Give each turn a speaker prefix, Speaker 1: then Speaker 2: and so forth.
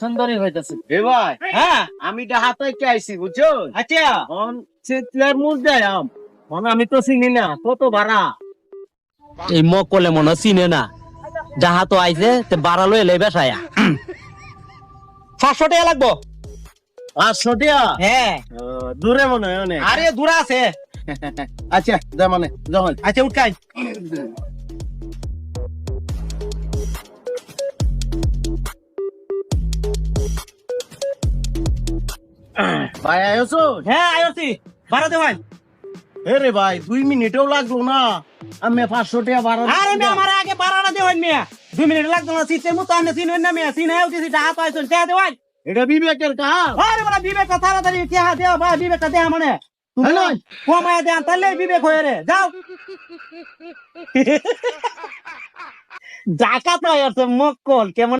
Speaker 1: সুন্দরী হইতাছে।
Speaker 2: এ ভাই
Speaker 1: হ্যাঁ
Speaker 2: আমি ডাহাত হইতে আইছি বুঝছো
Speaker 1: আচ্ছা
Speaker 2: অন চেতলার মুর্দে আম আমি তো চিনি না কত ভাড়া
Speaker 1: এই মকলে মনে হয় চিনে না যাহা তো আইছে তে বাড়ালো এলে বেসায়া 700 টাকা লাগবো
Speaker 2: 500 টাকা
Speaker 1: হ্যাঁ
Speaker 2: দূরে মনে হয় অনেক
Speaker 1: আরে দূরা আছে
Speaker 2: আচ্ছা যা মানে যখন
Speaker 1: আচ্ছা উঠকাই
Speaker 2: ভাই আয়োছো
Speaker 1: হ্যাঁ আইছি বাড়াতে ভাই
Speaker 2: এ রে ভাই 2 মিনিটও লাগলো না আমি 500 টাকা ভাড়া
Speaker 1: আরে মে আমার আগে বাড়ানা দেওয়ান মিয়া 2 মিনিট লাগতো না সিটে মতো আমি চিনবেন না মিয়া চিনে উঠেছি টাকা পাইছেন টাকা দেওয়ান
Speaker 2: এটা বিবেকের কাজ
Speaker 1: আরে বড় বিবেক তাড়াতাড়ি টাকা দেও ভাই বিবেক দেয়া মানে তুমি
Speaker 2: হ্যালো।
Speaker 1: কমায় দেন তাহলে বিবেক হয়ে রে যাও ডাকাত হয়ে আছে মক্কল কেমন